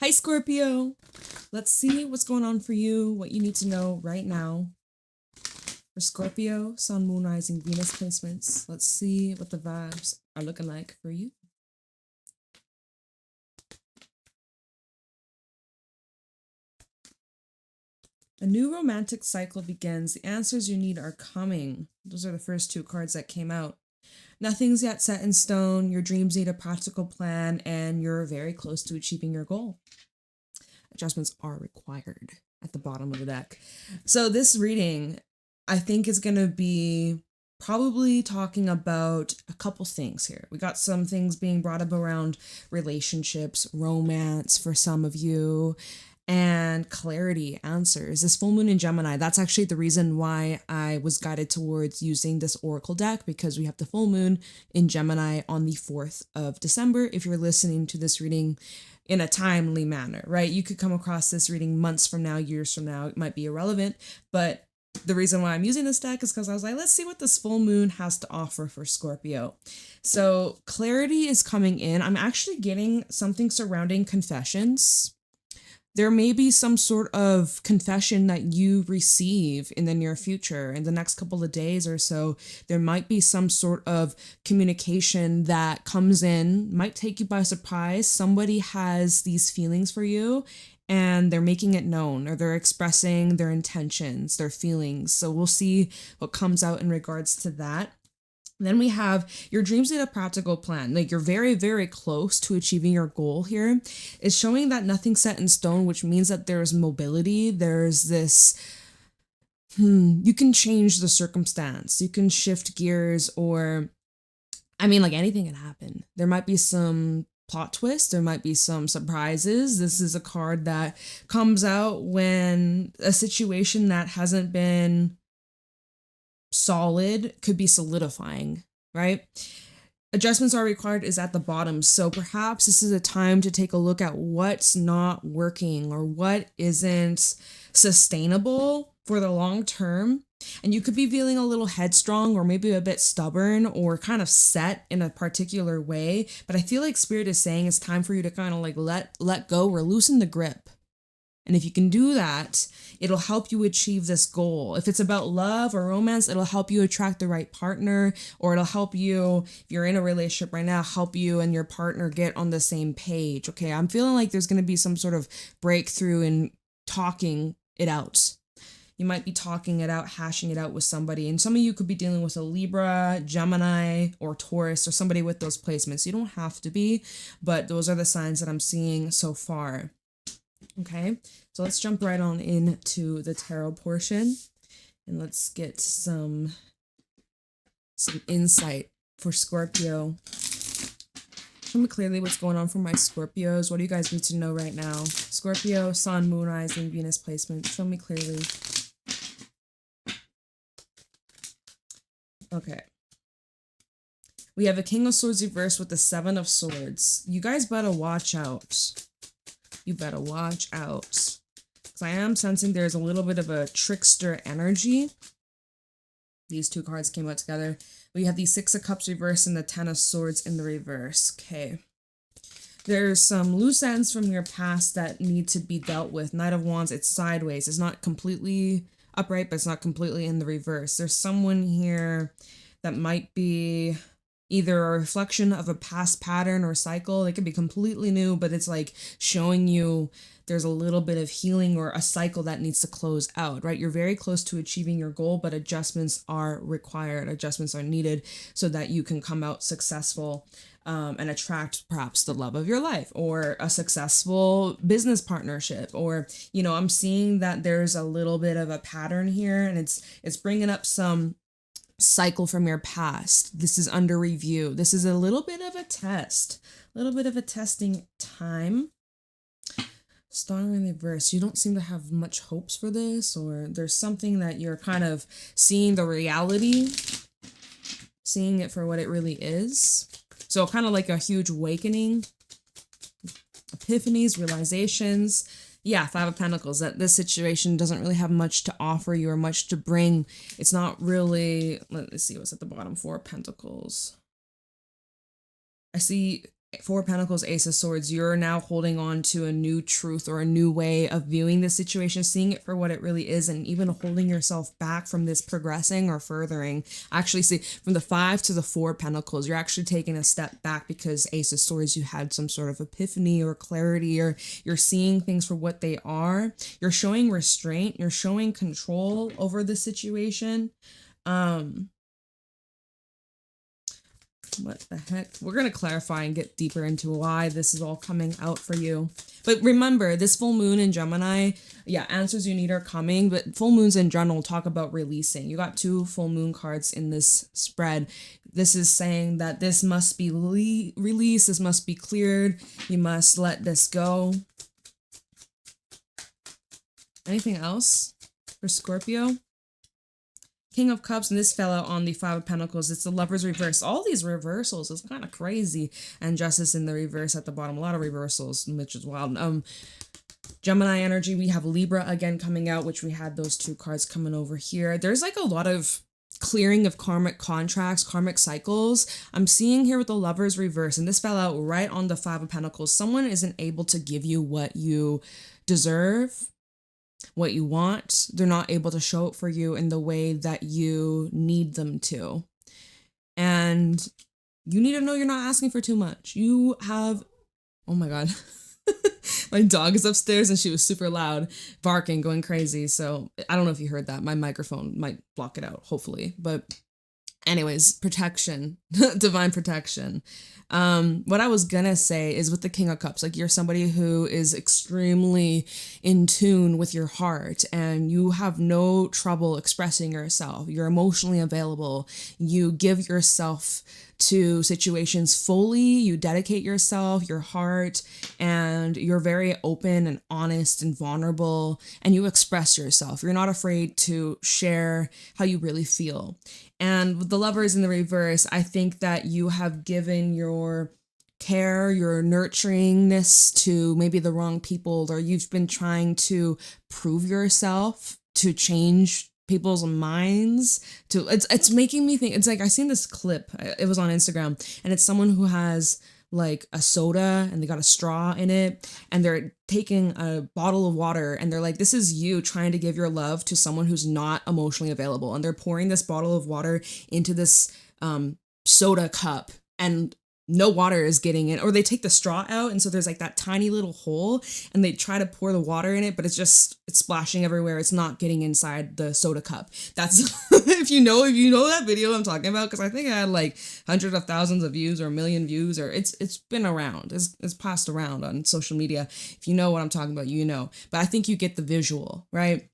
Hi, Scorpio. Let's see what's going on for you, what you need to know right now. For Scorpio, Sun, Moon, Rising, Venus placements. Let's see what the vibes are looking like for you. A new romantic cycle begins. The answers you need are coming. Those are the first two cards that came out. Nothing's yet set in stone. Your dreams need a practical plan, and you're very close to achieving your goal. Adjustments are required at the bottom of the deck. So this reading, I think, is going to be probably talking about a couple things here. We got some things being brought up around relationships, romance for some of you, and clarity answers. This full moon in Gemini, that's actually the reason why I was guided towards using this oracle deck, because we have the full moon in Gemini on the 4th of December. If you're listening to this reading in a timely manner, right? You could come across this reading months from now, years from now. It might be irrelevant, but the reason why I'm using this deck is because I was like, let's see what this full moon has to offer for Scorpio. So clarity is coming in. I'm actually getting something surrounding confessions. There may be some sort of confession that you receive in the near future. In the next couple of days or so, there might be some sort of communication that comes in, might take you by surprise. Somebody has these feelings for you and they're making it known, or they're expressing their intentions, their feelings. So we'll see what comes out in regards to that. Then we have your dreams need a practical plan. Like, you're very, very close to achieving your goal here. It's showing that nothing's set in stone, which means that there's mobility. There's this, you can change the circumstance. You can shift gears, or, I mean, like, anything can happen. There might be some plot twists. There might be some surprises. This is a card that comes out when a situation that hasn't been solid could be solidifying, right? Adjustments are required is at the bottom. So perhaps this is a time to take a look at what's not working or what isn't sustainable for the long term. And you could be feeling a little headstrong or maybe a bit stubborn or kind of set in a particular way. But I feel like Spirit is saying it's time for you to kind of like let go or loosen the grip. And if you can do that, it'll help you achieve this goal. If it's about love or romance, it'll help you attract the right partner, or it'll help you, if you're in a relationship right now, help you and your partner get on the same page. Okay, I'm feeling like there's going to be some sort of breakthrough in talking it out. You might be talking it out, hashing it out with somebody. And some of you could be dealing with a Libra, Gemini, or Taurus, or somebody with those placements. You don't have to be, but those are the signs that I'm seeing so far. Okay, so let's jump right on into the tarot portion and let's get some insight for Scorpio. Show me clearly what's going on for my Scorpios. What do you guys need to know right now? Scorpio, Sun, Moon, Rising, Venus placement. Show me clearly. Okay. We have a King of Swords reversed with the Seven of Swords. You guys better watch out. You better watch out. Because I am sensing there's a little bit of a trickster energy. These two cards came out together. We have the Six of Cups reversed and the Ten of Swords in the reverse. Okay. There's some loose ends from your past that need to be dealt with. Knight of Wands, it's sideways. It's not completely upright, but it's not completely in the reverse. There's someone here that might be either a reflection of a past pattern or cycle. It could be completely new, but it's like showing you there's a little bit of healing or a cycle that needs to close out, right? You're very close to achieving your goal, but adjustments are required. Adjustments are needed so that you can come out successful and attract perhaps the love of your life or a successful business partnership. Or, you know, I'm seeing that there's a little bit of a pattern here, and it's bringing up some cycle from your past. This is under review. This is a little bit of a test, a little bit of a testing time. Star in reverse. You don't seem to have much hopes for this, or there's something that you're kind of seeing the reality, seeing it for what it really is. So kind of like a huge awakening, epiphanies, realizations. Yeah, Five of Pentacles, that this situation doesn't really have much to offer you or much to bring. It's not really, let's see what's at the bottom. Four of Pentacles. I see Four of Pentacles, Ace of Swords, you're now holding on to a new truth or a new way of viewing the situation, seeing it for what it really is, and even holding yourself back from this progressing or furthering. Actually, see, from the 5 to the 4 of Pentacles, you're actually taking a step back because Ace of Swords, you had some sort of epiphany or clarity, or you're seeing things for what they are. You're showing restraint, you're showing control over the situation. What the heck? We're going to clarify and get deeper into why this is all coming out for you. But remember, this full moon in Gemini, yeah, answers you need are coming, but full moons in general talk about releasing. You got 2 full moon cards in this spread. This is saying that this must be released, this must be cleared, you must let this go. Anything else for Scorpio? King of Cups, and this fell out on the 5 of Pentacles. It's the Lover's reverse. All these reversals is kind of crazy. And Justice in the reverse at the bottom. A lot of reversals, which is wild. Gemini energy, we have Libra again coming out, which we had those 2 cards coming over here. There's like a lot of clearing of karmic contracts, karmic cycles. I'm seeing here with the Lover's reverse, and this fell out right on the 5 of Pentacles. Someone isn't able to give you what you deserve, what you want. They're not able to show it for you in the way that you need them to. And you need to know you're not asking for too much. You have, oh my God, my dog is upstairs and she was super loud, barking, going crazy. So I don't know if you heard that. My microphone might block it out, hopefully. But anyways, protection, divine protection. What I was gonna say is with the King of Cups, like you're somebody who is extremely in tune with your heart and you have no trouble expressing yourself. You're emotionally available. You give yourself to situations fully. You dedicate yourself, your heart, and you're very open and honest and vulnerable, and you express yourself. You're not afraid to share how you really feel. And with the Lovers in the reverse, I think that you have given your care, your nurturingness to maybe the wrong people, or you've been trying to prove yourself to change people's minds. To it's making me think, it's like I seen this clip, it was on Instagram, and it's someone who has like a soda and they got a straw in it and they're taking a bottle of water and they're like, this is you trying to give your love to someone who's not emotionally available, and they're pouring this bottle of water into this soda cup and no water is getting in, or they take the straw out and so there's like that tiny little hole and they try to pour the water in it, but it's splashing everywhere. It's not getting inside the soda cup. That's if you know that video I'm talking about, because I think it had like hundreds of thousands of views or a million views, or it's been around, it's passed around on social media. If you know what I'm talking about, you know. But I think you get the visual, right?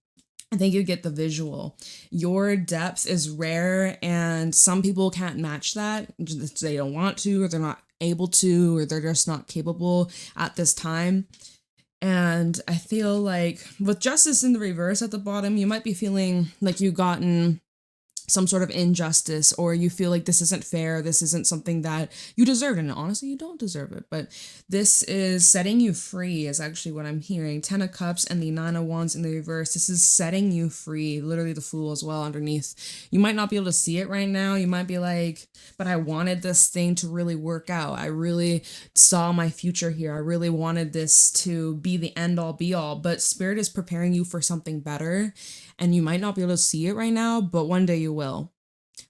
I think you get the visual. Your depth is rare and some people can't match that. They don't want to, or they're not able to, or they're just not capable at this time. And I feel like with Justice in the reverse at the bottom, you might be feeling like you've gotten some sort of injustice, or you feel like this isn't fair, this isn't something that you deserve, and honestly you don't deserve it. But this is setting you free is actually what I'm hearing. 10 of Cups and the 9 of Wands in the reverse. This is setting you free. Literally the Fool as well underneath. You might not be able to see it right now. You might be like, but I wanted this thing to really work out. I really saw my future here. I really wanted this to be the end all be all. But Spirit is preparing you for something better. And you might not be able to see it right now, but one day you will.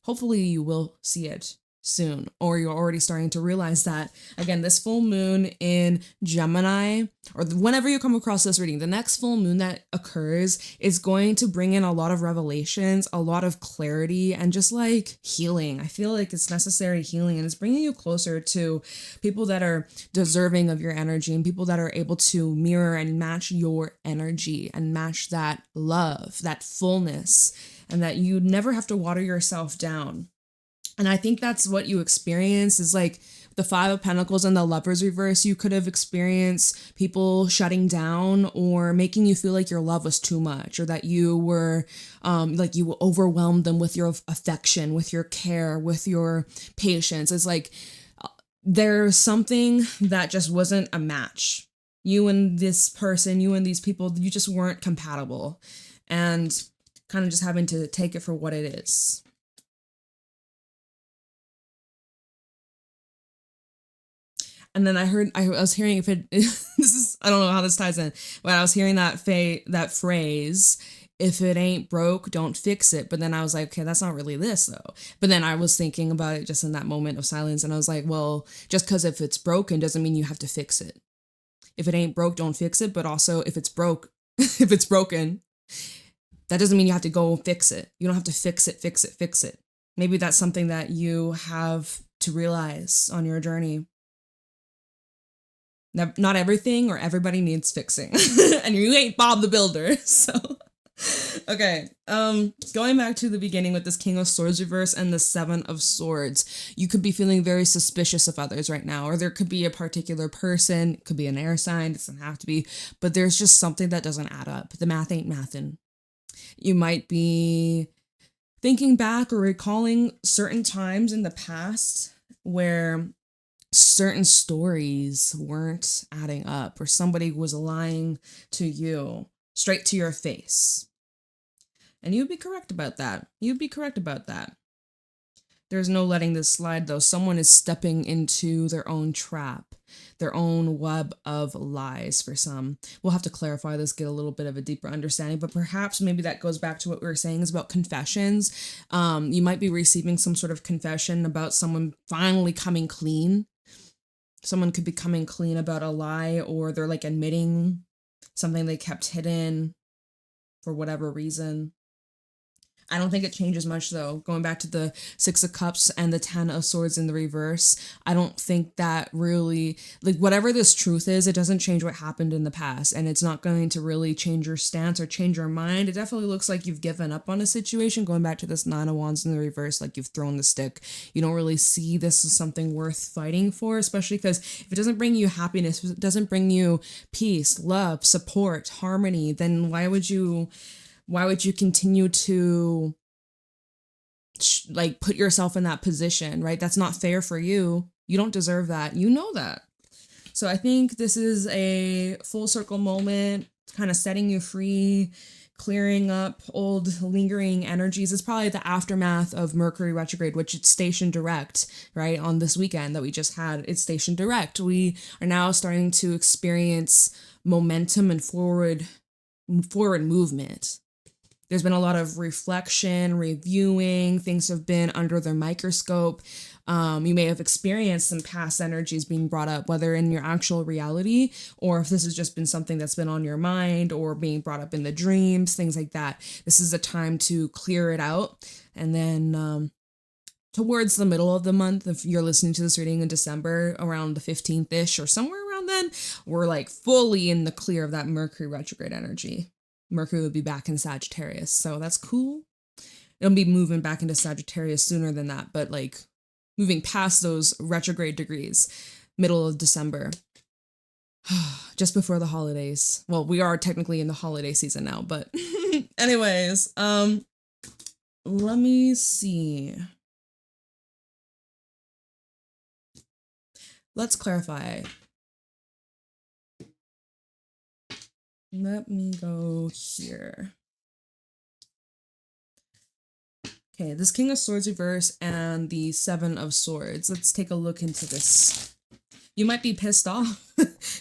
Hopefully you will see it soon, or you're already starting to realize that. Again, this full moon in Gemini, or whenever you come across this reading, the next full moon that occurs is going to bring in a lot of revelations, a lot of clarity, and just like healing. I feel like it's necessary healing, and it's bringing you closer to people that are deserving of your energy and people that are able to mirror and match your energy and match that love, that fullness, and that you never have to water yourself down. And I think that's what you experience is like the 5 of Pentacles and the Lover's reverse. You could have experienced people shutting down or making you feel like your love was too much, or that you were like you overwhelmed them with your affection, with your care, with your patience. It's like there's something that just wasn't a match. You and this person, you and these people, you just weren't compatible, and kind of just having to take it for what it is. And then I was hearing if it, this is, I don't know how this ties in, but I was hearing that phrase, if it ain't broke, don't fix it. But then I was like, okay, that's not really this though. But then I was thinking about it just in that moment of silence. And I was like, well, just because if it's broken doesn't mean you have to fix it. If it ain't broke, don't fix it. But also if it's broke, if it's broken, that doesn't mean you have to go fix it. You don't have to fix it. Maybe that's something that you have to realize on your journey. Not everything or everybody needs fixing. And you ain't Bob the Builder. So, okay. Going back to the beginning with this King of Swords reverse and the Seven of Swords, you could be feeling very suspicious of others right now, or there could be a particular person, it could be an air sign, it doesn't have to be, but there's just something that doesn't add up. The math ain't mathin'. You might be thinking back or recalling certain times in the past where certain stories weren't adding up, or somebody was lying to you straight to your face. And you'd be correct about that. There's no letting this slide, though. Someone is stepping into their own trap, their own web of lies for some. We'll have to clarify this, get a little bit of a deeper understanding, but perhaps maybe that goes back to what we were saying is about confessions. You might be receiving some sort of confession about someone finally coming clean. Someone could be coming clean about a lie, or they're like admitting something they kept hidden for whatever reason. I don't think it changes much, though. Going back to the Six of Cups and the Ten of Swords in the reverse, I don't think that really, like, whatever this truth is, it doesn't change what happened in the past, and it's not going to really change your stance or change your mind. It definitely looks like you've given up on a situation. Going back to this Nine of Wands in the reverse, like you've thrown the stick. You don't really see this as something worth fighting for, especially because if it doesn't bring you happiness, if it doesn't bring you peace, love, support, harmony, then why would you continue to like put yourself in that position, right? That's not fair for you. You don't deserve that. You know that. So I think this is a full circle moment, kind of setting you free, clearing up old lingering energies. It's probably the aftermath of Mercury retrograde, which it's stationed direct, right? On this weekend that we just had, it's stationed direct. We are now starting to experience momentum and forward movement. There's been a lot of reflection, reviewing, things have been under the microscope. You may have experienced some past energies being brought up, whether in your actual reality, or if this has just been something that's been on your mind or being brought up in the dreams, things like that. This is a time to clear it out. And then towards the middle of the month, if you're listening to this reading in December, around the 15th-ish or somewhere around then, we're like fully in the clear of that Mercury retrograde energy. Mercury would be back in Sagittarius, so that's cool. It'll be moving back into Sagittarius sooner than that, but like moving past those retrograde degrees, middle of December, just before the holidays. Well, we are technically in the holiday season now, but anyways, let me see. Let's clarify. Let me go here. Okay, this King of Swords reverse and the Seven of Swords. Let's take a look into this. You might be pissed off.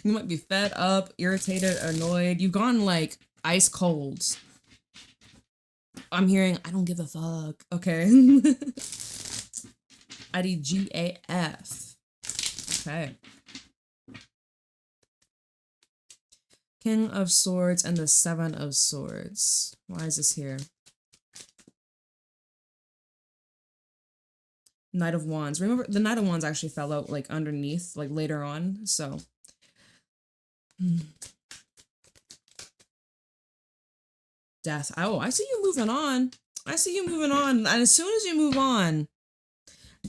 You might be fed up, irritated, annoyed. You've gone like ice cold. I'm hearing, I don't give a fuck. Okay. IDGAF. Okay. King of Swords and the Seven of Swords. Why is this here? Knight of Wands. Remember, the Knight of Wands actually fell out like underneath, like later on, so. Death. Oh, I see you moving on. And as soon as you move on,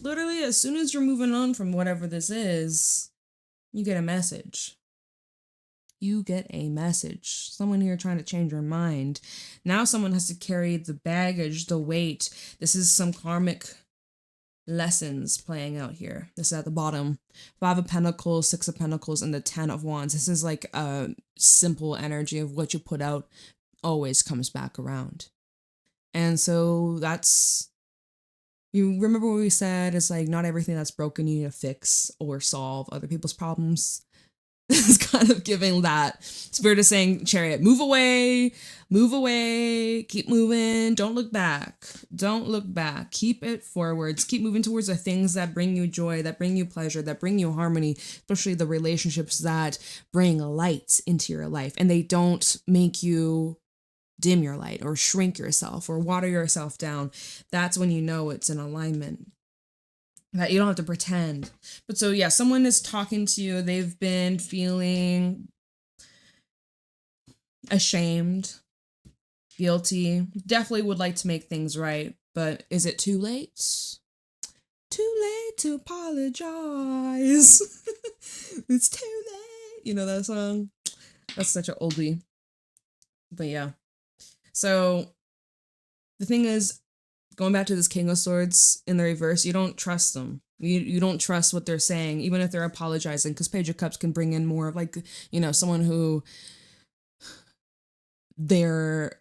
literally as soon as you're moving on from whatever this is, you get a message. Someone here trying to change your mind. Now someone has to carry the baggage, the weight. This is some karmic lessons playing out here. This is at the bottom. 5 of Pentacles, 6 of Pentacles, and the 10 of Wands. This is like a simple energy of what you put out always comes back around. And so You remember what we said? It's like not everything that's broken you need to fix or solve other people's problems. It's kind of giving that. Spirit is saying, Chariot, move away, keep moving, don't look back, keep it forwards, keep moving towards the things that bring you joy, that bring you pleasure, that bring you harmony, especially the relationships that bring light into your life and they don't make you dim your light or shrink yourself or water yourself down. That's when you know it's in alignment. That you don't have to pretend. But so yeah, someone is talking to you. They've been feeling ashamed, guilty, definitely would like to make things right. But is it too late? Too late to apologize. It's too late. You know that song? That's such an oldie. But yeah. So the thing is, going back to this King of Swords in the reverse, you don't trust them. You don't trust what they're saying, even if they're apologizing, because Page of Cups can bring in more of like, you know, someone who they're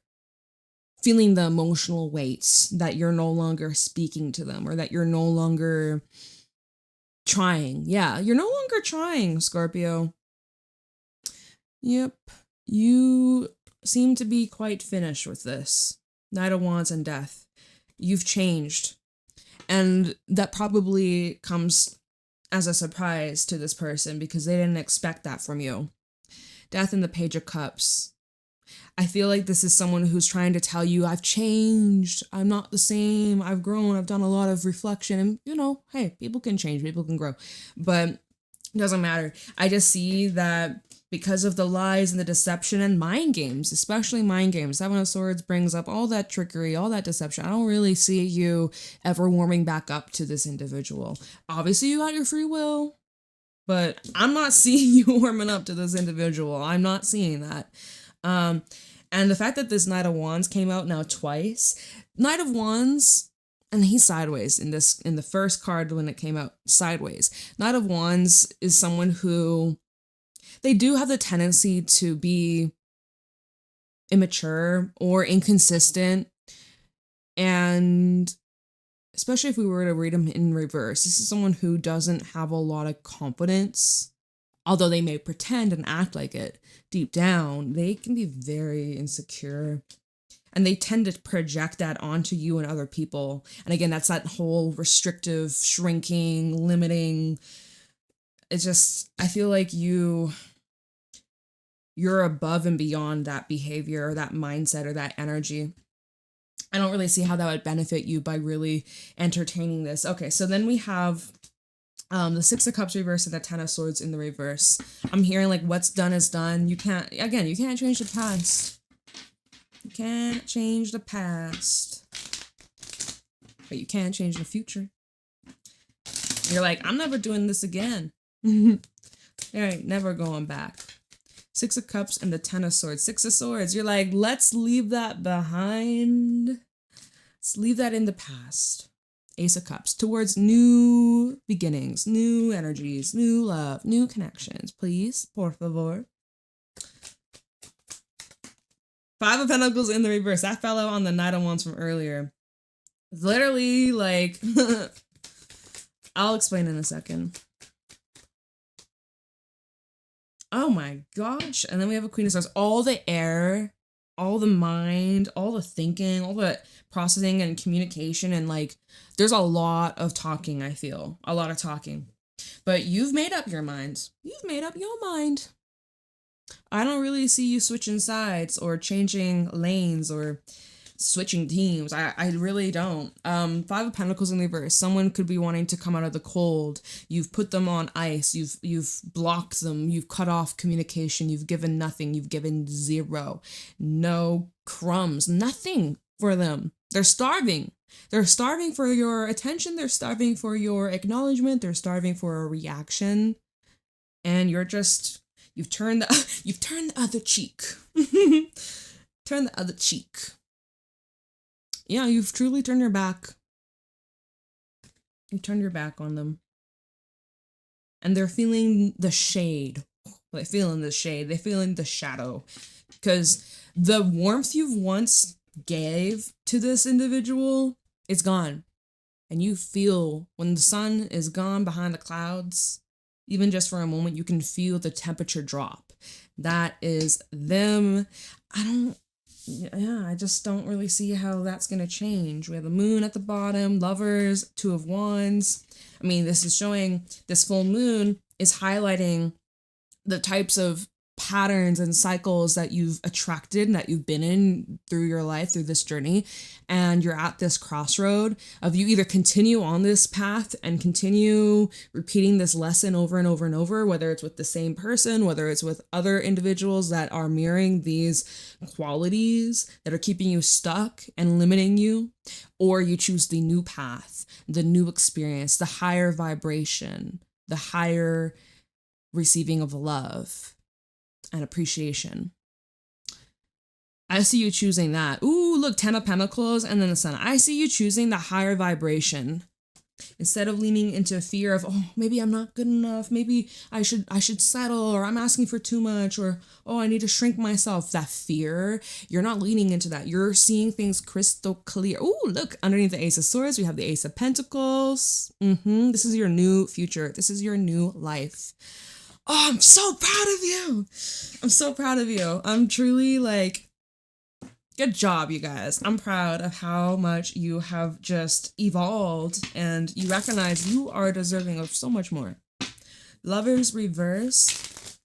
feeling the emotional weight that you're no longer speaking to them or that you're no longer trying. Yeah, you're no longer trying, Scorpio. Yep. You seem to be quite finished with this. Knight of Wands and Death. You've changed. And that probably comes as a surprise to this person because they didn't expect that from you. Death and the Page of Cups. I feel like this is someone who's trying to tell you, I've changed. I'm not the same. I've grown. I've done a lot of reflection. And, you know, hey, people can change. People can grow. But it doesn't matter. I just see that because of the lies and the deception and mind games, especially mind games. Seven of Swords brings up all that trickery, all that deception. I don't really see you ever warming back up to this individual. Obviously, you got your free will, but I'm not seeing you warming up to this individual. I'm not seeing that. And the fact that this Knight of Wands came out now twice, Knight of Wands, and he's sideways in the first card when it came out, sideways. Knight of Wands is someone who they do have the tendency to be immature or inconsistent. And especially if we were to read them in reverse, this is someone who doesn't have a lot of confidence. Although they may pretend and act like it, deep down, they can be very insecure. And they tend to project that onto you and other people. And again, that's that whole restrictive, shrinking, limiting. It's just, I feel like you're above and beyond that behavior or that mindset or that energy. I don't really see how that would benefit you by really entertaining this. Okay, so then we have the Six of Cups reverse and the Ten of Swords in the reverse. I'm hearing like what's done is done. You can't change the past. You can't change the past. But you can change the future. You're like, I'm never doing this again. All right, never going back. Six of Cups and the Ten of Swords. Six of Swords. You're like, let's leave that behind. Let's leave that in the past. Ace of Cups. Towards new beginnings, new energies, new love, new connections. Please, por favor. Five of Pentacles in the reverse. That fellow on the Knight of Wands from earlier. Literally, like, I'll explain in a second. Oh my gosh. And then we have a Queen of Swords. All the air, all the mind, all the thinking, all the processing and communication. And like, there's a lot of talking, I feel. A lot of talking. But you've made up your mind. You've made up your mind. I don't really see you switching sides or changing lanes or switching teams. I really don't. Five of Pentacles in reverse. Someone could be wanting to come out of the cold. You've put them on ice. You've blocked them. You've cut off communication. You've given nothing. You've given zero. No crumbs. Nothing for them. They're starving. They're starving for your attention. They're starving for your acknowledgement. They're starving for a reaction. And you're just, you've turned the other cheek. Turn the other cheek. Yeah, you've truly turned your back. You've turned your back on them. And they're feeling the shade. They're feeling the shade. They're feeling the shadow. Because the warmth you've once gave to this individual, it's gone. And you feel when the sun is gone behind the clouds, even just for a moment, you can feel the temperature drop. That is them. I just don't really see how that's going to change. We have the moon at the bottom, lovers, 2 of wands. I mean, this is showing this full moon is highlighting the types of patterns and cycles that you've attracted and that you've been in through your life, through this journey. And you're at this crossroad of you either continue on this path and continue repeating this lesson over and over and over, whether it's with the same person, whether it's with other individuals that are mirroring these qualities that are keeping you stuck and limiting you, or you choose the new path, the new experience, the higher vibration, the higher receiving of love and appreciation. I see you choosing that. Ooh, look, 10 of Pentacles and then the Sun. I see you choosing the higher vibration. Instead of leaning into fear of, oh, maybe I'm not good enough, maybe I should settle, or I'm asking for too much, or oh, I need to shrink myself. That fear, you're not leaning into that. You're seeing things crystal clear. Ooh, look, underneath the Ace of Swords, we have the Ace of Pentacles. This is your new future. This is your new life. Oh, I'm so proud of you. I'm so proud of you. I'm truly like, good job, you guys. I'm proud of how much you have just evolved and you recognize you are deserving of so much more. Lovers reverse.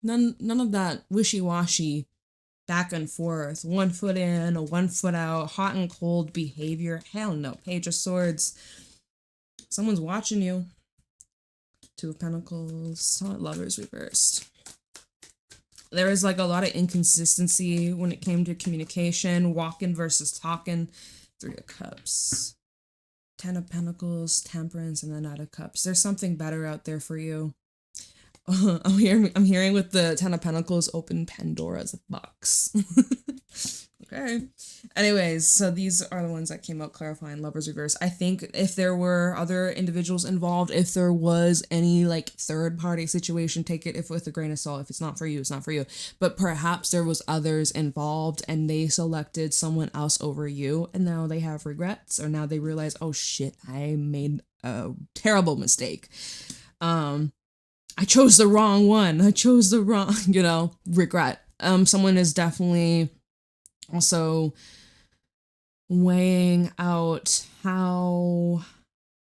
None of that wishy-washy back and forth, 1 foot in or 1 foot out, hot and cold behavior. Hell no. Page of Swords. Someone's watching you. 2 of Pentacles. Lovers reversed. There is like a lot of inconsistency when it came to communication, walking versus talking. 3 of Cups. 10 of Pentacles, Temperance, and the Knight of Cups. There's something better out there for you. I'm hearing with the 10 of Pentacles, open Pandora's box. Okay. Anyways, so these are the ones that came out clarifying Lovers reverse. I think if there were other individuals involved, if there was any like third party situation, take it with a grain of salt. If it's not for you, it's not for you. But perhaps there was others involved and they selected someone else over you, and now they have regrets, or now they realize, oh shit, I made a terrible mistake. I chose the wrong one. I chose the wrong, regret. Someone is definitely also weighing out how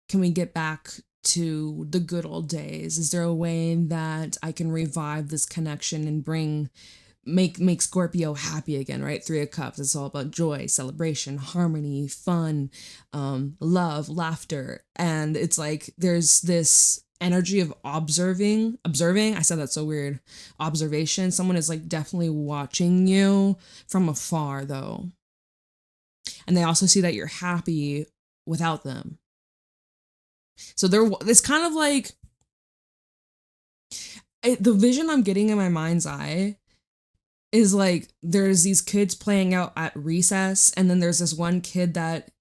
can we get back to the good old days? Is there a way that I can revive this connection and make Scorpio happy again, right? 3 of Cups, it's all about joy, celebration, harmony, fun, love, laughter. And it's like there's this energy of observing. I said that so weird. Observation. Someone is like definitely watching you from afar though. And they also see that you're happy without them. So it's kind of like the vision I'm getting in my mind's eye is like there's these kids playing out at recess, and then there's this one kid that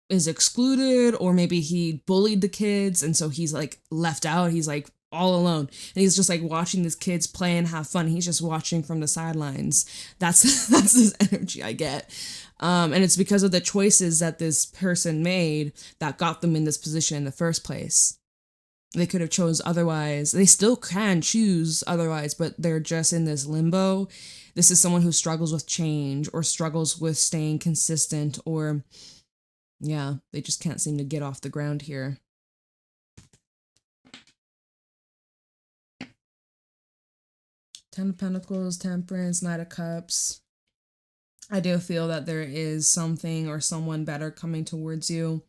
is excluded, or maybe he bullied the kids and so he's like left out. He's like all alone and he's just like watching these kids play and have fun. He's just watching from the sidelines. That's this energy I get. And it's because of the choices that this person made that got them in this position in the first place. They could have chose otherwise. They still can choose otherwise, but they're just in this limbo. This is someone who struggles with change or struggles with staying consistent, or yeah, they just can't seem to get off the ground here. Ten of Pentacles, Temperance, Knight of Cups. I do feel that there is something or someone better coming towards you.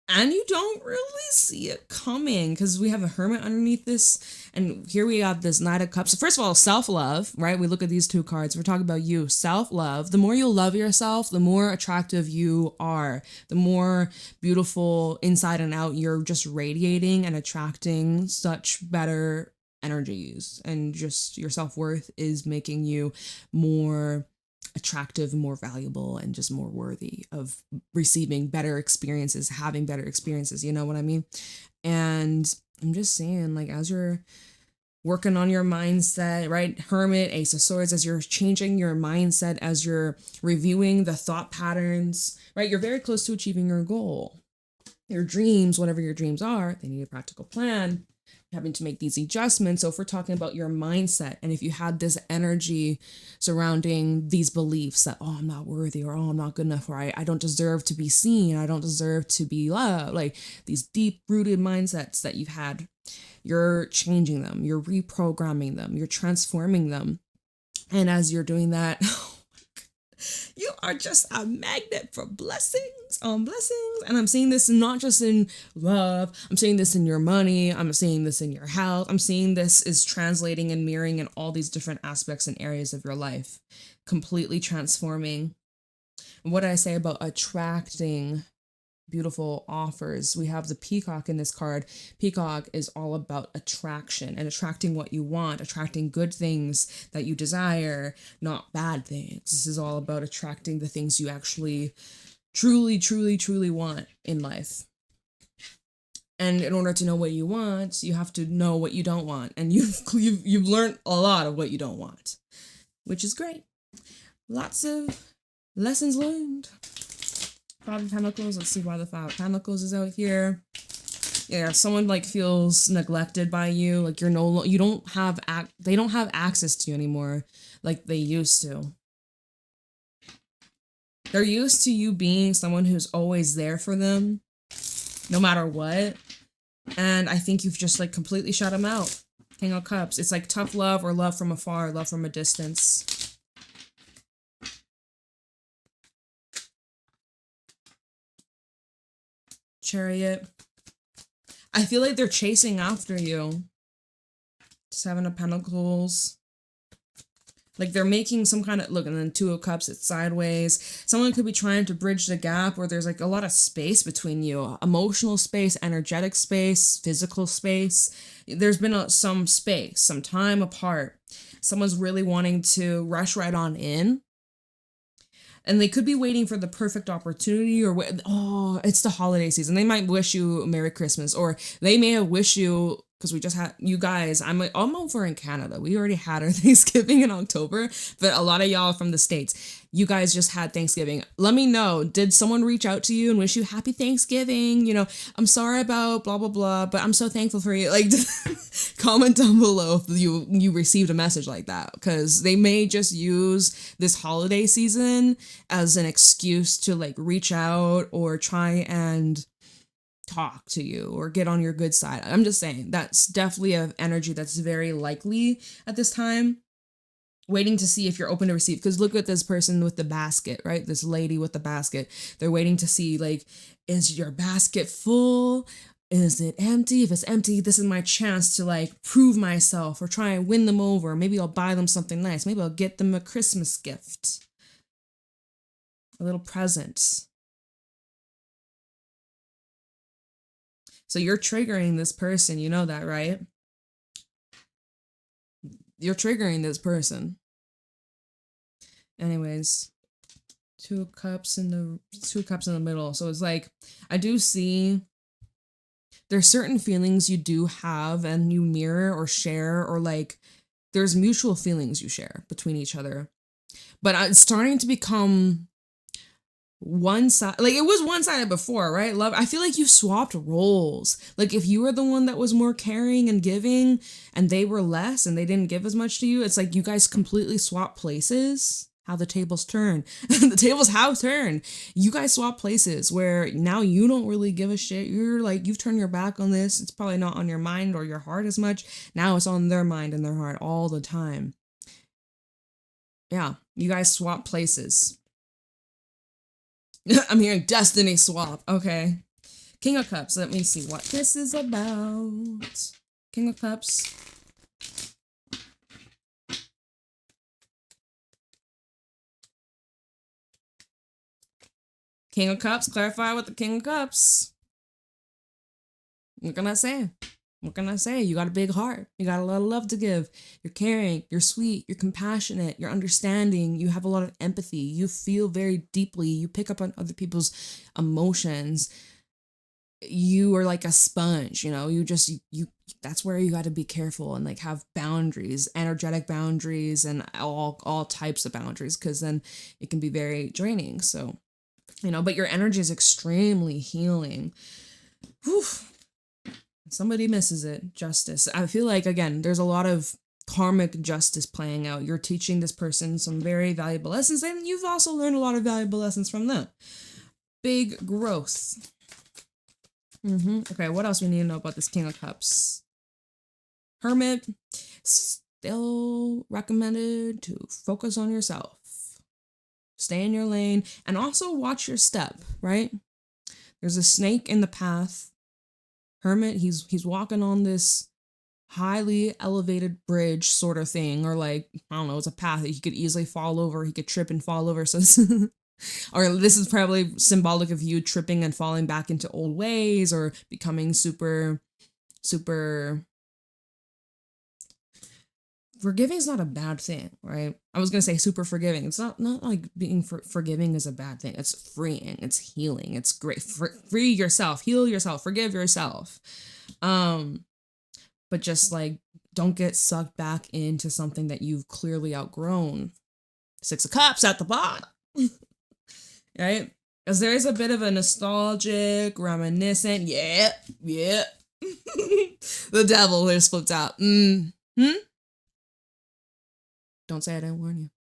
And you don't really see it coming because we have a Hermit underneath this. And here we have this Knight of Cups. So first of all, self-love, right? We look at these 2 cards. We're talking about you. Self-love. The more you love yourself, the more attractive you are. The more beautiful inside and out you're just radiating and attracting such better energies. And just your self-worth is making you more attractive, more valuable, and just more worthy of receiving better experiences, having better experiences, you know what I mean? And I'm just saying, like, as you're working on your mindset, right? Hermit, Ace of Swords, as you're changing your mindset, as you're reviewing the thought patterns, right? You're very close to achieving your goal. Your dreams, whatever your dreams are, they need a practical plan. Having to make these adjustments. So if we're talking about your mindset, and if you had this energy surrounding these beliefs that, oh, I'm not worthy, or oh, I'm not good enough, or I don't deserve to be seen, I don't deserve to be loved, like these deep rooted mindsets that you've had, you're changing them, you're reprogramming them, you're transforming them. And as you're doing that, you are just a magnet for blessings on blessings. And I'm seeing this not just in love. I'm seeing this in your money. I'm seeing this in your health. I'm seeing this is translating and mirroring in all these different aspects and areas of your life. Completely transforming. What did I say about attracting beautiful offers? We have the peacock in this card. Peacock is all about attraction and attracting what you want, attracting good things that you desire, not bad things. This is all about attracting the things you actually truly want in life. And in order to know what you want, you have to know what you don't want. And you've learned a lot of what you don't want, which is great. Lots of lessons learned. Five of Pentacles. Let's see why the Five of Pentacles is out here. Yeah, someone like feels neglected by you. Like they don't have access to you anymore like they used to. They're used to you being someone who's always there for them, no matter what. And I think you've just like completely shut them out. King of Cups. It's like tough love, or love from afar, love from a distance. Chariot. I feel like they're chasing after you. Seven of Pentacles. Like they're making some kind of, look, and then Two of Cups, it's sideways. Someone could be trying to bridge the gap where there's like a lot of space between you. Emotional space, energetic space, physical space. There's been some space, some time apart. Someone's really wanting to rush right on in. And they could be waiting for the perfect opportunity, or it's the holiday season. They might wish you a Merry Christmas, or they may have wished you, because we just had, you guys, I'm over in Canada. We already had our Thanksgiving in October, but a lot of y'all from the States, you guys just had Thanksgiving. Let me know, did someone reach out to you and wish you happy Thanksgiving? You know, I'm sorry about blah, blah, blah, but I'm so thankful for you. Like, comment down below if you received a message like that, because they may just use this holiday season as an excuse to like reach out or try and talk to you or get on your good side. I'm just saying that's definitely an energy that's very likely at this time, waiting to see if you're open to receive. Because look at this person with the basket, right? This lady with the basket. They're waiting to see, like, is your basket full? Is it empty? If it's empty, this is my chance to like prove myself or try and win them over. Maybe I'll buy them something nice. Maybe I'll get them a Christmas gift, a little present. So you're triggering this person, you know that, right? You're triggering this person. Anyways, Two cups in the middle. So it's like, I do see there's certain feelings you do have and you mirror or share, or like there's mutual feelings you share between each other. But it's starting to become one side, like it was one-sided before, right? Love, I feel like you swapped roles. Like if you were the one that was more caring and giving and they were less and they didn't give as much to you, it's like you guys completely swapped places. How the tables turn. The tables have turned. You guys swap places where now you don't really give a shit. You're like, you've turned your back on this. It's probably not on your mind or your heart as much. Now it's on their mind and their heart all the time. Yeah, you guys swap places. I'm hearing destiny swap. Okay. King of Cups. Let me see what this is about. King of Cups. King of Cups. Clarify with the King of Cups. What can I say? What can I say? You got a big heart. You got a lot of love to give. You're caring. You're sweet. You're compassionate. You're understanding. You have a lot of empathy. You feel very deeply. You pick up on other people's emotions. you are like a sponge, you know, you that's where you got to be careful and like have boundaries, energetic boundaries, and all types of boundaries, because then it can be very draining. So, you know, but your energy is extremely healing. Whew. Somebody misses it. Justice. I feel like, again, there's a lot of karmic justice playing out. You're teaching this person some very valuable lessons, and you've also learned a lot of valuable lessons from them. Big growth. Okay, what else we need to know about this King of Cups? Hermit. Still recommended to focus on yourself. Stay in your lane, and also watch your step, right? There's a snake in the path. Hermit, he's walking on this highly elevated bridge sort of thing, or like, I don't know, it's a path that he could easily fall over. He could trip and fall over. So or this is probably symbolic of you tripping and falling back into old ways, or becoming super forgiving is not a bad thing, right? I was gonna say super forgiving. It's not like being forgiving is a bad thing. It's freeing. It's healing. It's great. Free yourself. Heal yourself. Forgive yourself. But just like, don't get sucked back into something that you've clearly outgrown. 6 of Cups at the bottom, right? Because there is a bit of a nostalgic, reminiscent. Yeah. The devil just flipped out. Don't say I didn't warn you.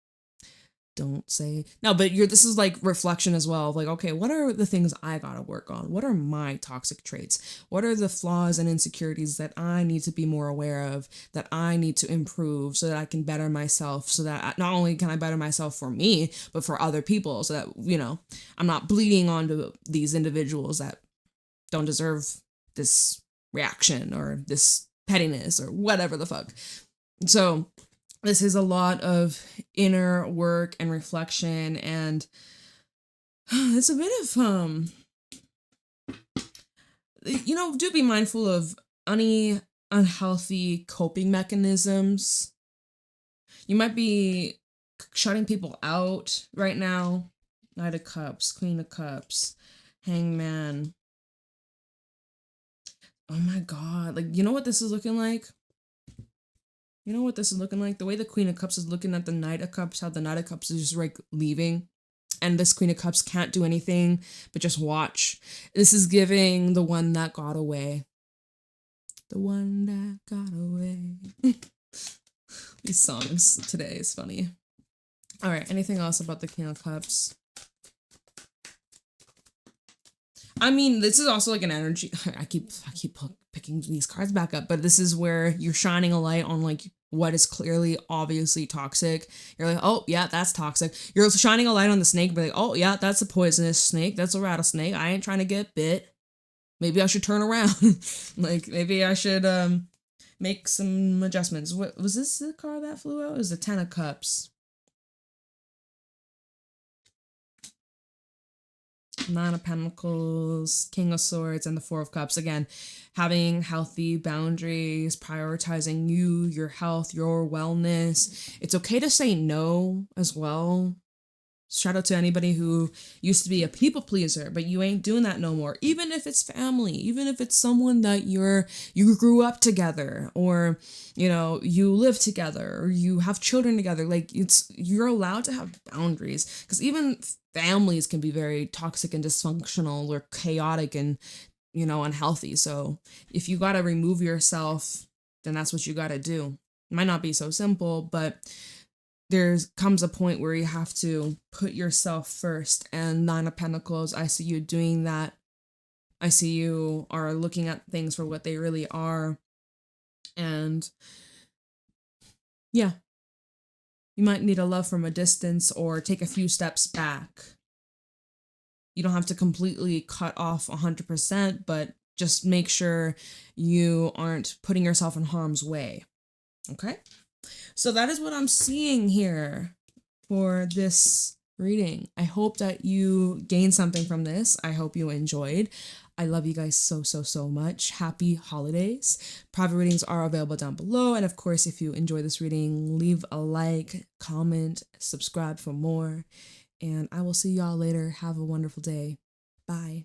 Don't say no, but this is like reflection as well. Like, okay, what are the things I gotta work on? What are my toxic traits? What are the flaws and insecurities that I need to be more aware of, that I need to improve so that I can better myself, so that not only can I better myself for me, but for other people, so that, you know, I'm not bleeding onto these individuals that don't deserve this reaction or this pettiness or whatever the fuck. So this is a lot of inner work and reflection, and it's a bit of, you know, do be mindful of any unhealthy coping mechanisms. You might be shutting people out right now. Knight of Cups, Queen of Cups, Hangman. Oh my God. Like, you know what this is looking like? You know what this is looking like? The way the Queen of Cups is looking at the Knight of Cups, how the Knight of Cups is just like leaving. And this Queen of Cups can't do anything but just watch. This is giving the one that got away. The one that got away. These songs today is funny. All right, anything else about the King of Cups? I mean, this is also like an energy. I keep picking these cards back up, but this is where you're shining a light on like what is clearly, obviously toxic. You're like, oh yeah, that's toxic. You're shining a light on the snake, but like, oh yeah, that's a poisonous snake. That's a rattlesnake. I ain't trying to get bit. Maybe I should turn around. Like, maybe I should make some adjustments. What was this, the card that flew out? It was the 10 of Cups. 9 of Pentacles, King of Swords, and the 4 of Cups. Again, having healthy boundaries, prioritizing you, your health, your wellness. It's okay to say no as well. Shout out to anybody who used to be a people pleaser, but you ain't doing that no more. Even if it's family, even if it's someone that you grew up together, or, you know, you live together, or you have children together. Like, you're allowed to have boundaries, because even families can be very toxic and dysfunctional or chaotic and, you know, unhealthy. So if you got to remove yourself, then that's what you got to do. It might not be so simple, but there comes a point where you have to put yourself first. And 9 of Pentacles, I see you doing that. I see you are looking at things for what they really are. And yeah, you might need a love from a distance, or take a few steps back. You don't have to completely cut off 100%, but just make sure you aren't putting yourself in harm's way. Okay? So that is what I'm seeing here for this reading. I hope that you gained something from this. I hope you enjoyed. I love you guys so, so, so much. Happy holidays. Private readings are available down below. And of course, if you enjoy this reading, leave a like, comment, subscribe for more. And I will see y'all later. Have a wonderful day. Bye.